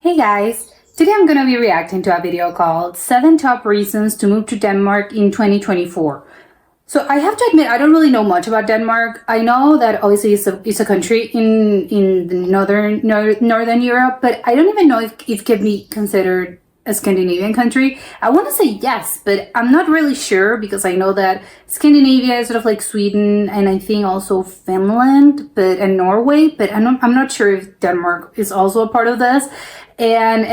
Hey guys, today I'm going to be reacting to a video called 7 Top Reasons to Move to Denmark in 2024. So I have to admit, I don't really know much about Denmark. I know that obviously it's a country in the northern Europe, but I don't even know if it can be considered a Scandinavian country. I want to say yes, but I'm not really sure because I know that Scandinavia is sort of like Sweden and I think also Finland and Norway, but I'm not sure if Denmark is also a part of this. And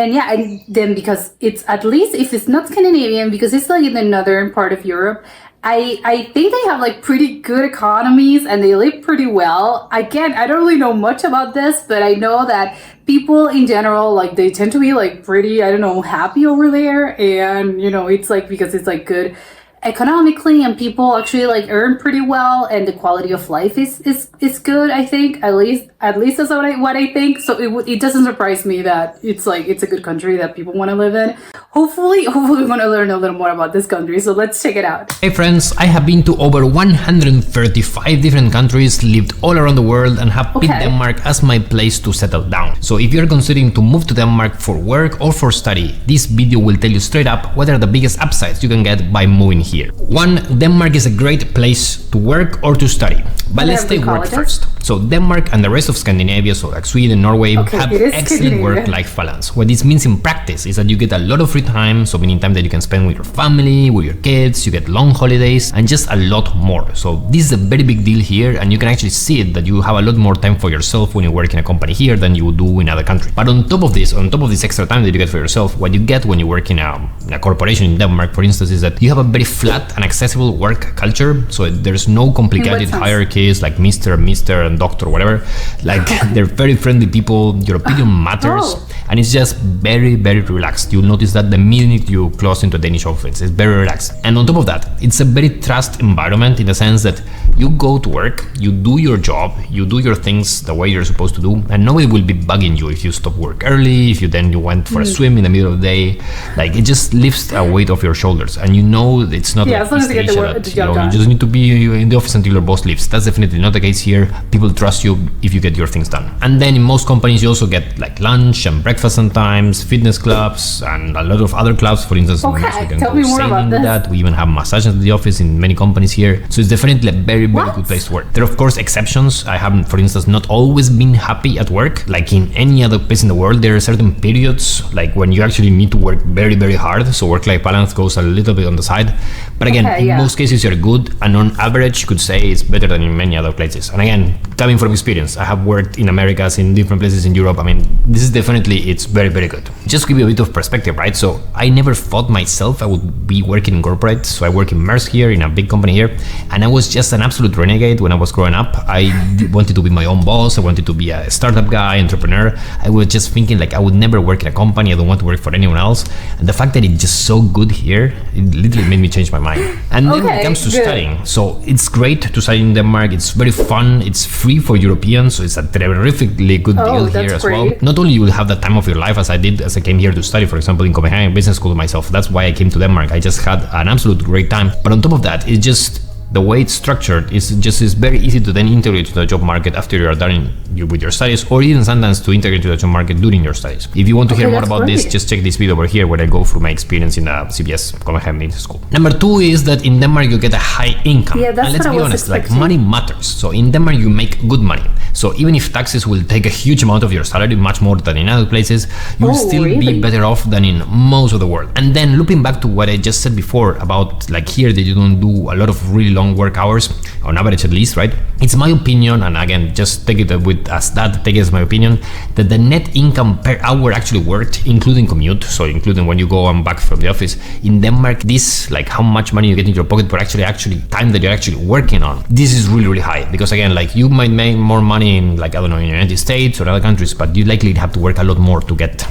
then because it's, at least if it's not Scandinavian, because it's like in the northern part of Europe, I think they have like pretty good economies and they live pretty well. Again, I don't really know much about this, but I know that people in general, like they tend to be like pretty, I don't know, happy over there. And, you know, it's like because it's like good economically and people actually like earn pretty well and the quality of life is good. I think at least that's what I think. So it doesn't surprise me that it's a good country that people want to live in. Hopefully we want to learn a little more about this country, so let's check it out. Hey friends, I have been to over 135 different countries, lived all around the world, and have picked Denmark as my place to settle down. So if you're considering to move to Denmark for work or for study, this video will tell you straight up what are the biggest upsides you can get by moving here. 1. Denmark is a great place to work or to study, but let's take work first. So Denmark and the rest of Scandinavia, so like Sweden, Norway, have excellent work-life balance. What this means in practice is that you get a lot of free time, so meaning time that you can spend with your family, with your kids, you get long holidays, and just a lot more. So this is a very big deal here, and you can actually see it that you have a lot more time for yourself when you work in a company here than you do in other countries. But on top of this extra time that you get for yourself, what you get when you work in a corporation in Denmark, for instance, is that you have a very flat and accessible work culture. So there's no complicated hierarchies like Mr. and Doctor, whatever. Like they're very friendly people, your opinion matters, and it's just very, very relaxed. You'll notice that the minute you close into a Danish office, it's very relaxed. And on top of that, it's a very trust environment in the sense that you go to work, you do your job, you do your things the way you're supposed to do, and nobody will be bugging you if you stop work early, if you went for a swim in the middle of the day. Like it just lifts a weight off your shoulders, and you know it's not as long as you get the job done. You just need to be in the office until your boss leaves. That's definitely not the case here. People trust you if you get your things done. And then in most companies you also get like lunch and breakfast sometimes, fitness clubs, and a lot of other clubs. For instance, we can tell go me more about this. That we even have massages at the office in many companies here. So it's definitely a very good place to work. There are of course exceptions. I haven't, for instance, not always been happy at work. Like in any other place in the world, there are certain periods like when you actually need to work very hard. So work-life balance goes a little bit on the side. But again, in most cases you're good, and on average you could say it's better than in many other places. And again, coming from experience, I have worked in Americas, in different places in Europe. I mean, this is definitely, it's very good. Just to give you a bit of perspective, right? So I never thought myself I would be working in corporate. So I work in Maersk here, in a big company here, and I was just an absolute renegade when I was growing up. I wanted to be my own boss. I wanted to be a startup guy, entrepreneur. I was just thinking like I would never work in a company. I don't want to work for anyone else. And the fact that it's just so good here, it literally made me change my mind. And then when it comes to studying, so it's great to study in Denmark. It's very fun. It's free for Europeans, so it's a terrifically good deal here as well. Not only you will have the time of your life as I did as I came here to study, for example, in Copenhagen Business School myself. That's why I came to Denmark. I just had an absolute great time. But on top of that, it's just the way it's structured is very easy to then integrate to the job market after you are done with your studies, or even sometimes to integrate to the job market during your studies. If you want to hear more about this, just check this video over here where I go through my experience in the CBS Copenhagen Business School. Number 2 is that in Denmark you get a high income. Yeah, that's and let's be honest, like money matters. So in Denmark you make good money. So even if taxes will take a huge amount of your salary, much more than in other places, you will still be better off than in most of the world. And then looping back to what I just said before about like here that you don't do a lot of really long work hours, on average at least, right? It's my opinion, and again, just take it as my opinion, that the net income per hour actually worked, including commute, so including when you go and back from the office. In Denmark, this, like how much money you get in your pocket, but actually time that you're actually working on, this is really high. Because again, like you might make more money in like, I don't know, in the United States or other countries, but you likely have to work a lot more to get,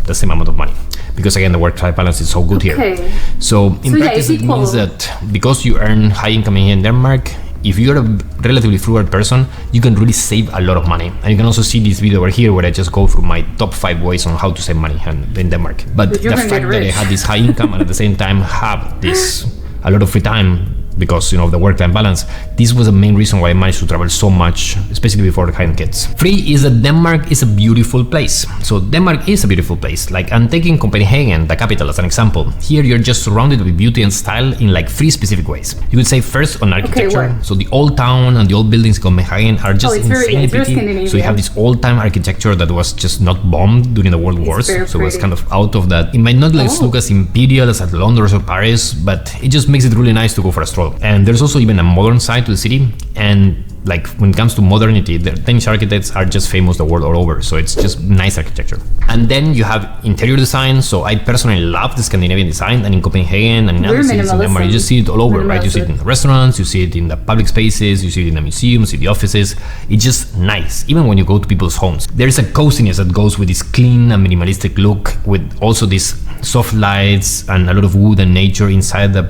the same amount of money. Because again, the work-life balance is so good here. So in practice, it means that because you earn high income here in Denmark, if you're a relatively frugal person, you can really save a lot of money. And you can also see this video over here where I just go through my top 5 ways on how to save money in Denmark. But the fact that I had this high income and at the same time have a lot of free time, because of the work-life balance. This was the main reason why I managed to travel so much, especially before having kids. 3 is that Denmark is a beautiful place. So Denmark is a beautiful place. Like, I'm taking Copenhagen, the capital, as an example. Here you're just surrounded with beauty and style in like 3 specific ways. You could say first on architecture. what? So the old town and the old buildings in Copenhagen are just it's very insanely pretty. Scandinavian. So you have this old-time architecture that was just not bombed during the world wars. very So it was pretty. kind of out of that. It might not look as imperial as at London or Paris, but it just makes it really nice to go for a stroll. And there's also even a modern side to the city. And like when it comes to modernity, the Danish architects are just famous the world all over. So it's just nice architecture. And then you have interior design. So I personally love the Scandinavian design. And in Copenhagen and in other cities in Denmark, you just see it all over, right? You see it in the restaurants, you see it in the public spaces, you see it in the museums, in the offices. It's just nice. Even when you go to people's homes, there is a coziness that goes with this clean and minimalistic look, with also this soft lights and a lot of wood and nature inside the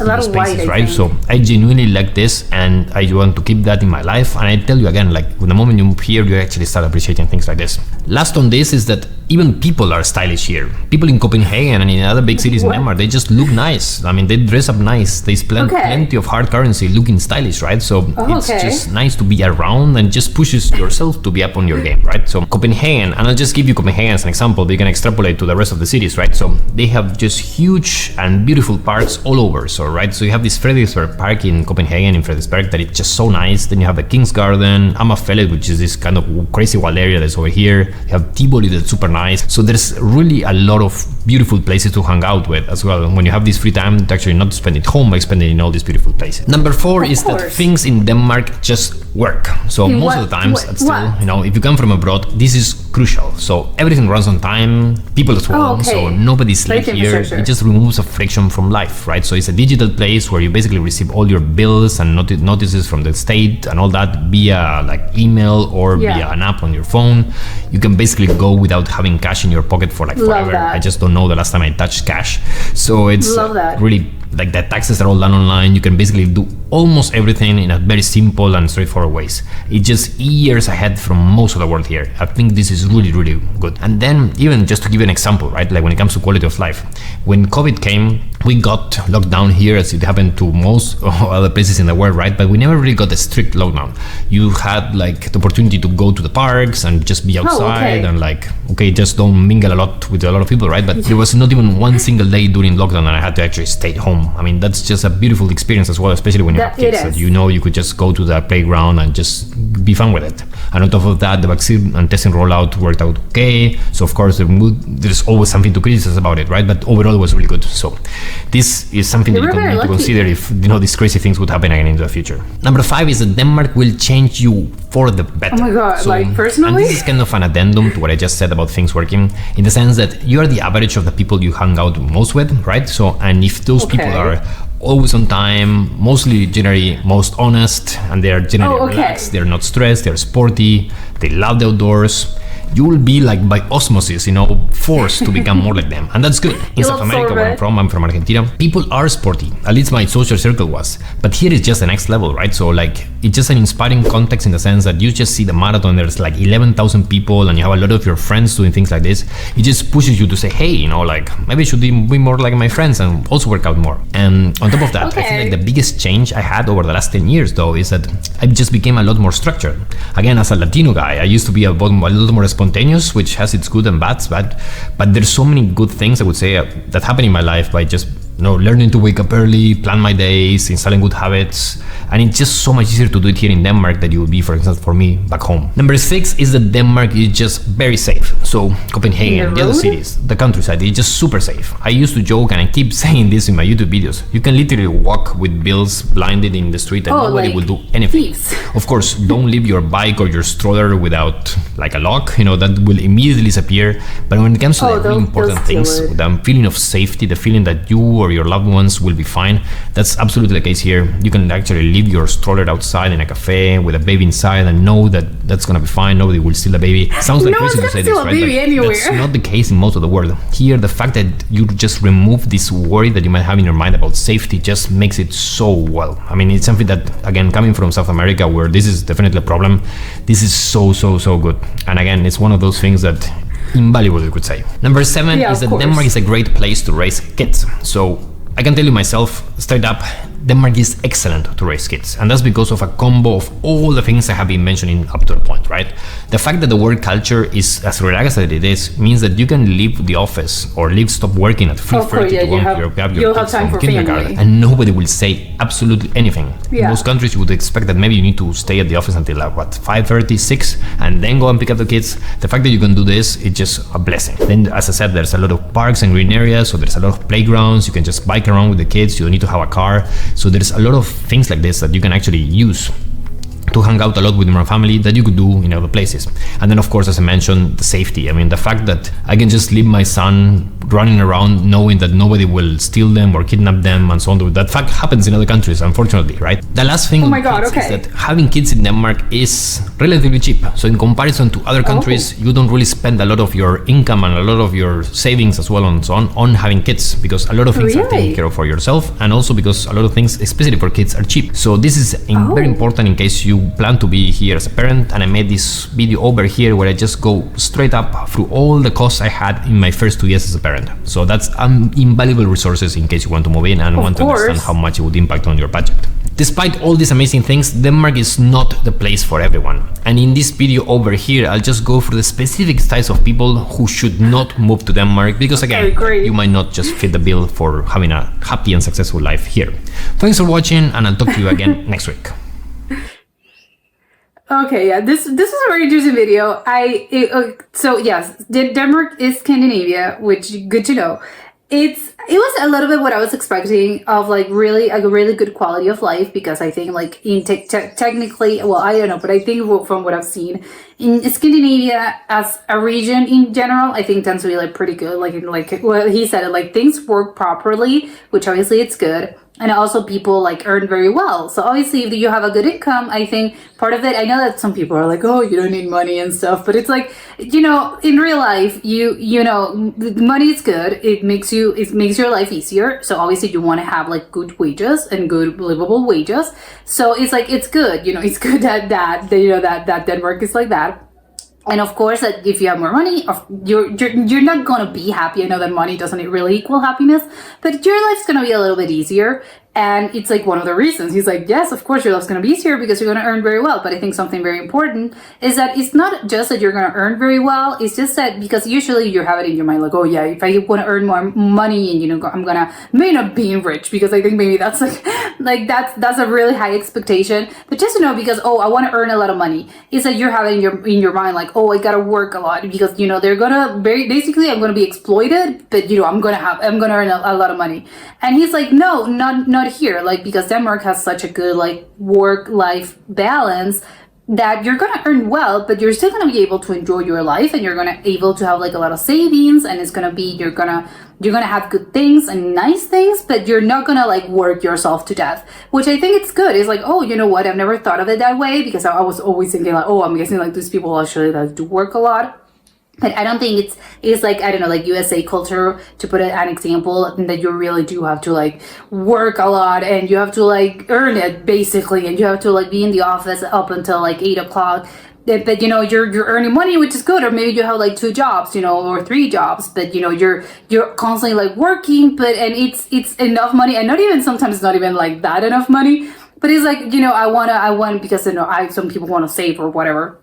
lot of white, spaces, I right? think. So I genuinely like this, and I want to keep that in my life. And I tell you again, like, when the moment you move here, you actually start appreciating things like this. Last on this is that even people are stylish here. People in Copenhagen and in other big cities in Denmark, they just look nice. I mean, they dress up nice. There's plenty of hard currency looking stylish, right? So it's just nice to be around, and just pushes yourself to be up on your game, right? So Copenhagen, and I'll just give you Copenhagen as an example, but you can extrapolate to the rest of the cities, right? So they have just huge and beautiful parks all over. So, right, so you have this Frederiksberg Park in Copenhagen, in Frederiksberg, that it's just so nice. Then you have the King's Garden, Amagerfællet, which is this kind of crazy wild area that's over here. You have Tivoli, that's super nice. So there's really a lot of beautiful places to hang out with as well. When you have this free time, to actually not spend it home, but spend it in all these beautiful places. Number 4 is that things in Denmark just work. So most of the times, still, if you come from abroad, this is crucial. So everything runs on time, people as well. So nobody's late here. It just removes a friction from life, right? So it's a digital place where you basically receive all your bills and notices from the state and all that via like email or via an app on your phone. You can basically go without having cash in your pocket for like forever. I just don't know the last time I touched cash. So it's really like the taxes are all done online. You can basically do almost everything in a very simple and straightforward ways. It's just years ahead from most of the world here. I think this is really, really good. And then even just to give you an example, right? Like when it comes to quality of life, when COVID came, we got locked down here as it happened to most other places in the world, right? But we never really got a strict lockdown. You had like the opportunity to go to the parks and just be outside and like, just don't mingle a lot with a lot of people, right? But there was not even one single day during lockdown that I had to actually stay home. I mean, that's just a beautiful experience as well, especially when you have kids, that you could just go to the playground and just be fun with it. And on top of that, the vaccine and testing rollout worked out okay. So of course, there's always something to criticize about it, right? But overall, it was really good. So this is something that you can need to consider if these crazy things would happen again in the future. Number 5 is that Denmark will change you for the better. Oh my god, so, like personally? And this is kind of an addendum to what I just said about things working, in the sense that you are the average of the people you hang out most with, right? So, and if those people are always on time, mostly generally most honest, and they are generally relaxed, they're not stressed, they're sporty, they love the outdoors, you will be like by osmosis, forced to become more like them. And that's good. In South America, where I'm from Argentina, people are sporty. At least my social circle was. But here is just the next level, right? So like, it's just an inspiring context in the sense that you just see the marathon, there's like 11,000 people and you have a lot of your friends doing things like this. It just pushes you to say, hey, like maybe I should be more like my friends and also work out more. And on top of that, I feel like the biggest change I had over the last 10 years though is that I just became a lot more structured. Again, as a Latino guy, I used to be a little more spontaneous, which has its good and bads, but there's so many good things I would say that happen in my life by just learning to wake up early, plan my days, installing good habits, and it's just so much easier to do it here in Denmark than it would be, for example, for me back home. Number 6 is that Denmark is just very safe. So Copenhagen, the other cities, the countryside, it's just super safe. I used to joke, and I keep saying this in my YouTube videos, you can literally walk with bills blinded in the street and nobody will do anything. Of course, don't leave your bike or your stroller without like a lock, that will immediately disappear. But when it comes to the really important things, the feeling of safety, the feeling that you or your loved ones will be fine, that's absolutely the case here. You can actually leave your stroller outside in a cafe with a baby inside and know that that's gonna be fine, nobody will steal a baby. Sounds like crazy to say this, right? But that's not the case in most of the world. Here, the fact that you just remove this worry that you might have in your mind about safety just makes it so well. I mean, it's something that, again, coming from South America, where this is definitely a problem, this is so good. And again, it's one of those things that invaluable, you could say. Number 7 is that Denmark is a great place to raise kids. So I can tell you myself straight up, Denmark is excellent to raise kids, and that's because of a combo of all the things I have been mentioning up to the point, right? The fact that the work culture is as relaxed as it is means that you can leave the office or stop working at 3:30 to go and pick up your kids from kindergarten, and nobody will say absolutely anything. In most countries, you would expect that maybe you need to stay at the office until 5:30, 6, and then go and pick up the kids. The fact that you can do this is just a blessing. Then, as I said, there's a lot of parks and green areas, so there's a lot of playgrounds. You can just bike around with the kids. You don't need to have a car. So there's a lot of things like this that you can actually use to hang out a lot with my family that you could do in other places. And then, of course, as I mentioned, the safety. I mean, the fact that I can just leave my son running around knowing that nobody will steal them or kidnap them and so on. That fact happens in other countries, unfortunately, right? The last thing is that having kids in Denmark is relatively cheap. So in comparison to other countries, you don't really spend a lot of your income and a lot of your savings as well and so on having kids, because a lot of things are taken care of for yourself, and also because a lot of things, especially for kids, are cheap. So this is very important in case you plan to be here as a parent. And I made this video over here where I just go straight up through all the costs I had in my first 2 years as a parent. So that's invaluable resources in case you want to move in and want to understand how much it would impact on your budget. Despite all these amazing things, Denmark is not the place for everyone. And in this video over here, I'll just go through the specific types of people who should not move to Denmark, because again, you might not just fit the bill for having a happy and successful life here. Thanks for watching, and I'll talk to you again next week. Okay, yeah, this was a very interesting video. So yes, Denmark is Scandinavia, which good to know. It was a little bit what I was expecting of, like, really a really good quality of life, because I think, like, in technically, well, I don't know, but I think from what I've seen in Scandinavia as a region in general, I think tends to be like pretty good. Like what he said, like, things work properly, which obviously it's good. And also people, like, earn very well. So obviously if you have a good income, I think part of it, I know that some people are like, oh, you don't need money and stuff, but it's like, you know, in real life, you know, money is good. It makes your life easier. So obviously you want to have, like, good wages and good livable wages. So it's like, it's good, you know, it's good that Denmark is like that. And of course, that if you have more money, you're not gonna be happy. I know that money doesn't really equal happiness, but your life's gonna be a little bit easier. And it's like one of the reasons. He's like, yes, of course your life's going to be easier because you're going to earn very well. But I think something very important is that it's not just that you're going to earn very well. It's just that because usually you have it in your mind, like, oh yeah, if I want to earn more money and, you know, I'm going to maybe not being rich, because I think maybe that's like that's a really high expectation. But just to know, because, oh, I want to earn a lot of money, is that you're having in your mind, like, oh, I got to work a lot because, you know, they're going to basically I'm going to be exploited, but, you know, I'm going to earn a lot of money. And he's like, no, not here, like, because Denmark has such a good, like, work-life balance that you're gonna earn well, but you're still gonna be able to enjoy your life, and you're gonna able to have, like, a lot of savings, and it's gonna be you're gonna have good things and nice things, but you're not gonna, like, work yourself to death, which I think it's good. It's like, oh, you know what, I've never thought of it that way, because I was always thinking, like, oh, I'm guessing, like, these people actually, like, do work a lot. But I don't think it's like, I don't know, like USA culture, to put an example, that you really do have to, like, work a lot, and you have to, like, earn it basically, and you have to, like, be in the office up until, like, 8 o'clock. But, you know, you're earning money, which is good, or maybe you have, like, 2 jobs, you know, or 3 jobs, but, you know, you're constantly, like, working, and it's enough money, and not even, sometimes it's not even, like, that enough money, but it's like, you know, I want because, you know, some people want to save or whatever.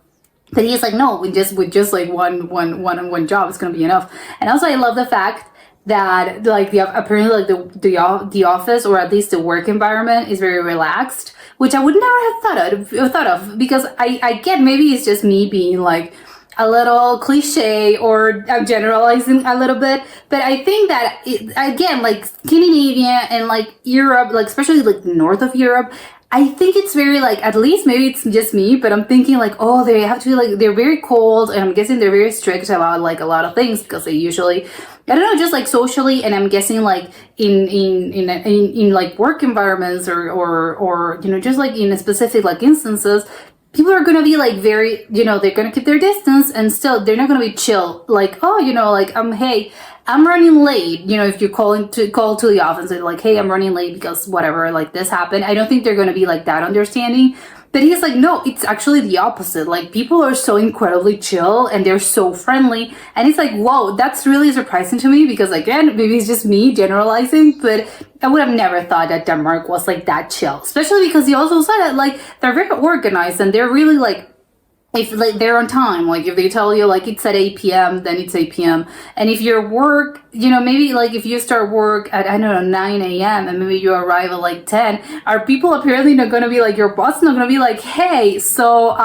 But he's like, no, with just like one job, it's gonna be enough. And also, I love the fact that, like, apparently, like, the office, or at least the work environment, is very relaxed, which I would never have thought of, because I get, maybe it's just me being, like, a little cliche, or I'm generalizing a little bit, but I think that again, like, Scandinavia and, like, Europe, like, especially, like, north of Europe, I think it's very, like, at least maybe it's just me, but I'm thinking, like, oh, they have to be, like, they're very cold, and I'm guessing they're very strict about, like, a lot of things, because they usually, I don't know, just, like, socially, and I'm guessing, like, in like, work environments, or you know, just, like, in a specific, like, instances, people are gonna be, like, very, you know, they're gonna keep their distance, and still they're not gonna be chill, like, oh, you know, like, hey, I'm running late, you know, if you call to the office and like, hey, I'm running late because whatever, like, this happened. I don't think they're going to be, like, that understanding. But he's like, no, it's actually the opposite. Like, people are so incredibly chill and they're so friendly. And it's like, whoa, that's really surprising to me because, again, maybe it's just me generalizing, but I would have never thought that Denmark was like that chill. Especially because he also said that, like, they're very organized and they're really like, if like they're on time, like if they tell you like it's at 8 p.m., then it's 8 p.m. And if your work, you know, maybe like if you start work at, I don't know, 9 a.m. and maybe you arrive at like 10, are people apparently not going to be like, your boss is not going to be like, hey, so,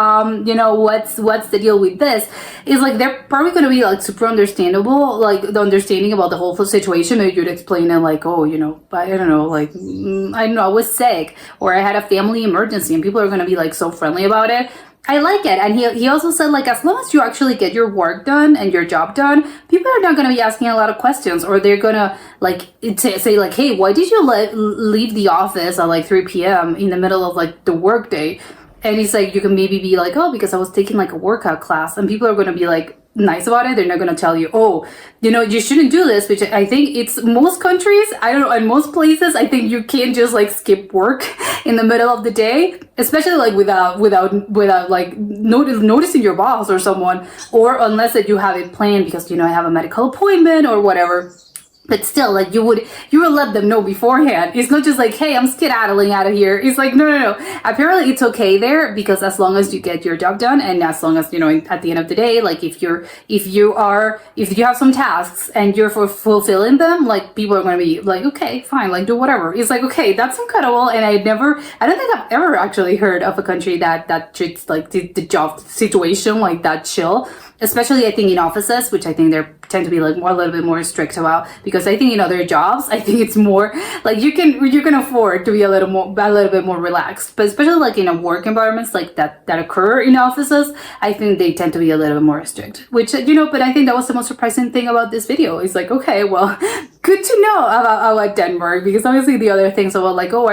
you know, what's the deal with this? It's like, they're probably going to be like super understandable, like the understanding about the whole situation. Maybe you'd explain it like, oh, you know, I don't know, like, I don't know, I was sick or I had a family emergency, and people are going to be like so friendly about it. I like it. And he also said, like, as long as you actually get your work done and your job done, people are not going to be asking a lot of questions, or they're going to, like, say, like, hey, why did you leave the office at, like, 3 p.m. in the middle of, like, the work day? And he's like, you can maybe be like, oh, because I was taking, like, a workout class. And people are going to be, like, nice about it. They're not going to tell you, oh, you know, you shouldn't do this, which I think it's most countries, I don't know, in most places, I think you can't just like skip work in the middle of the day, especially like without like noticing your boss or someone, or unless that you have it planned because, you know, I have a medical appointment or whatever. But still, like, you would let them know beforehand. It's not just like, hey, I'm skedaddling out of here. It's like, no. Apparently it's okay there, because as long as you get your job done, and as long as, you know, at the end of the day, like, if you have some tasks and you're fulfilling them, like, people are going to be like, okay, fine, like, do whatever. It's like, okay, that's incredible. And I don't think I've ever actually heard of a country that treats like the job situation like that chill. Especially, I think, in offices, which I think they tend to be like a little bit more strict about, because I think in other jobs, I think it's more like you can afford to be a little bit more relaxed. But especially like in a work environments like that occur in offices, I think they tend to be a little bit more strict. Which, you know, but I think that was the most surprising thing about this video. It's like, okay, well, good to know about Denmark, because obviously the other things about like, oh,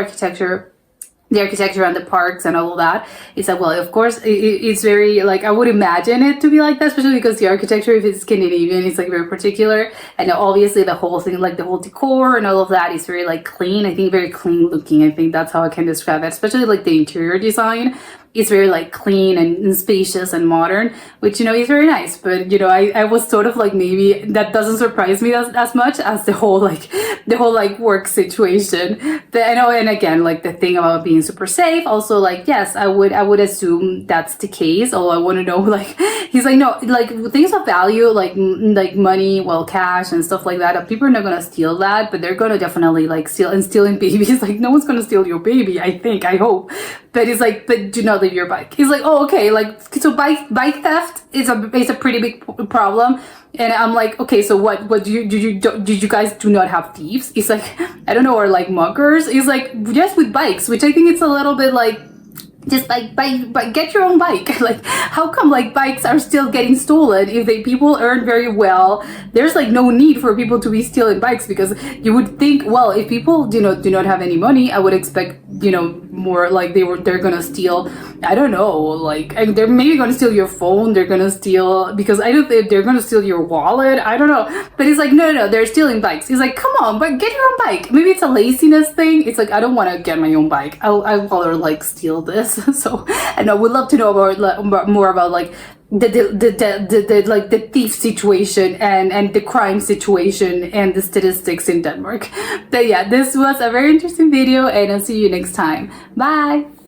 the architecture and the parks and all of that, it's like, well, of course, it's very, like, I would imagine it to be like that, especially because the architecture, if it's Scandinavian, it's like very particular. And obviously the whole thing, like the whole decor and all of that is very like clean. I think very clean looking. I think that's how I can describe it, especially like the interior design. It's very like clean and spacious and modern, which, you know, is very nice. But, you know, I was sort of like, maybe that doesn't surprise me as much as the whole like work situation. But I know, and again, like the thing about being super safe, also like, yes, I would assume that's the case. Although I want to know, like, he's like, no, like things of value, like money, well, cash and stuff like that, people are not going to steal that, but they're going to definitely like stealing babies. Like, no one's going to steal your baby, I hope. But it's like, but do not leave your bike. He's like, oh, okay, like, so bike theft is a pretty big problem. And I'm like, okay, so what did you guys do not have thieves? It's like, I don't know, or like muggers. It's like, just with bikes, which I think it's a little bit like, just like get your own bike. Like, how come like bikes are still getting stolen if people earn very well? There's like no need for people to be stealing bikes, because you would think, well, if people do not have any money, I would expect, you know, more like they're gonna steal, I don't know, like, and they're maybe gonna steal your phone, they're gonna steal, because I don't think they're gonna steal your wallet, I don't know. But it's like, no, they're stealing bikes. He's like, come on, but get your own bike. Maybe it's a laziness thing. It's like, I don't want to get my own bike. I'll rather like steal this. So, and I would love to know about more about like the thief situation and the crime situation and the statistics in Denmark. But yeah, this was a very interesting video, and I'll see you next time. Bye.